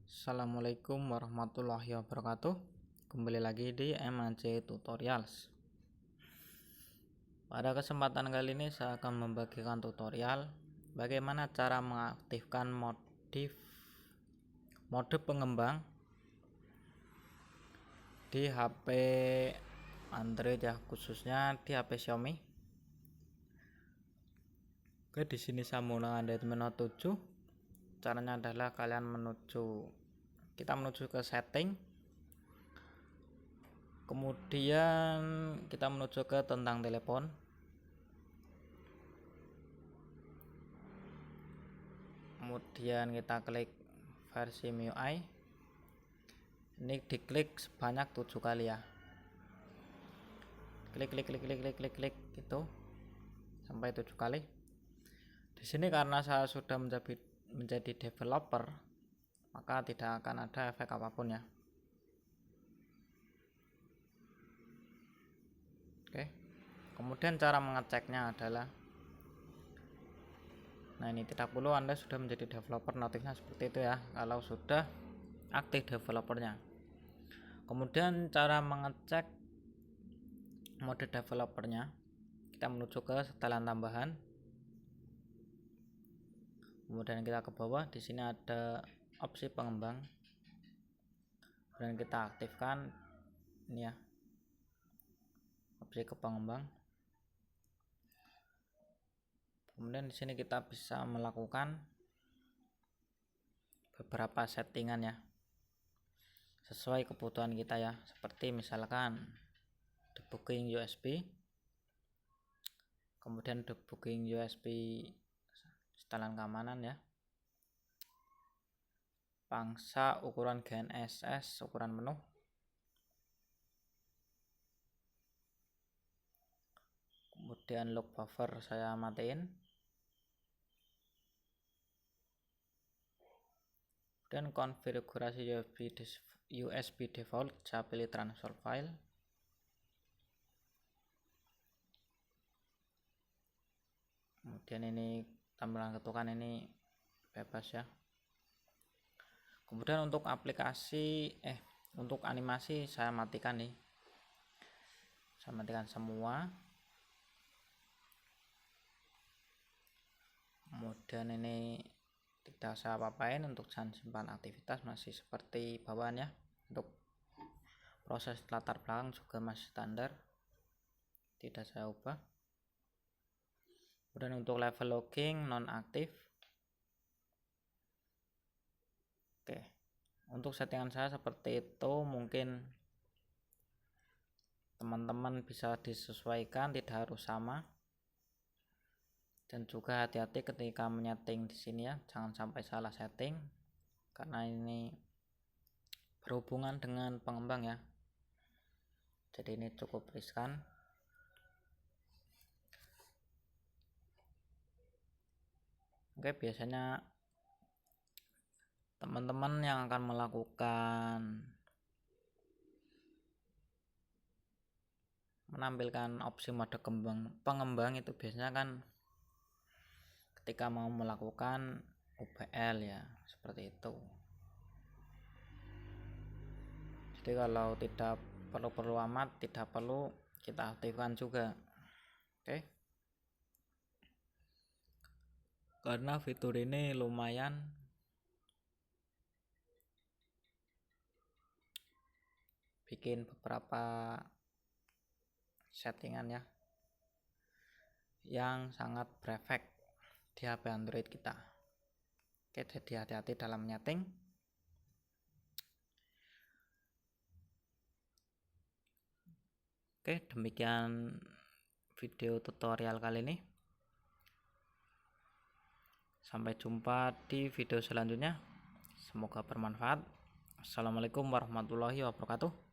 Assalamualaikum warahmatullahi wabarakatuh. Kembali lagi di MAC Tutorials. Pada kesempatan kali ini saya akan membagikan tutorial bagaimana cara mengaktifkan mode pengembang di HP Android ya, khususnya di HP Xiaomi. Oke, di sini saya menggunakan Android Note 7. Caranya adalah kalian kita menuju ke setting, kemudian kita menuju ke tentang telepon, kemudian kita klik versi MIUI. Ini diklik sebanyak 7 kali ya, klik gitu sampai 7 kali. Di sini karena saya sudah menjadi developer, maka tidak akan ada efek apapun ya. Oke, kemudian cara mengeceknya adalah, nah ini tidak perlu Anda sudah menjadi developer, notifnya seperti itu ya kalau sudah aktif developernya. Kemudian cara mengecek mode developernya, kita menuju ke setelan tambahan, kemudian kita ke bawah. Di sini ada opsi pengembang, dan kita aktifkan ini ya, opsi ke pengembang. Kemudian di sini kita bisa melakukan beberapa settingan ya, sesuai kebutuhan kita ya, seperti misalkan debugging USB, kemudian debugging USB setelan keamanan ya, pangsa, ukuran GNSS, ukuran menu, kemudian lock buffer saya matiin, dan konfigurasi USB default saya pilih transfer file. Kemudian ini tampilan ketukan ini bebas ya. Kemudian untuk untuk animasi saya matikan nih, saya matikan semua. Kemudian ini tidak saya apa-apain, untuk jangan simpan aktivitas masih seperti bawaan ya. Untuk proses latar belakang juga masih standar, tidak saya ubah. Kemudian untuk level logging nonaktif. Oke, untuk settingan saya seperti itu. Mungkin teman-teman bisa disesuaikan, tidak harus sama. Dan juga hati-hati ketika menyeting di sini ya, jangan sampai salah setting, karena ini berhubungan dengan pengembang ya, jadi ini cukup riskan. Oke, biasanya teman-teman yang akan melakukan menampilkan opsi mode pengembang itu biasanya kan ketika mau melakukan UBL ya, seperti itu. Jadi kalau tidak perlu amat, tidak perlu kita aktifkan juga. Oke, karena fitur ini lumayan bikin beberapa settingan ya yang sangat berefek di HP Android kita. Oke, jadi hati-hati dalam menyeting. Oke, demikian video tutorial kali ini. Sampai jumpa di video selanjutnya. Semoga bermanfaat. Assalamualaikum warahmatullahi wabarakatuh.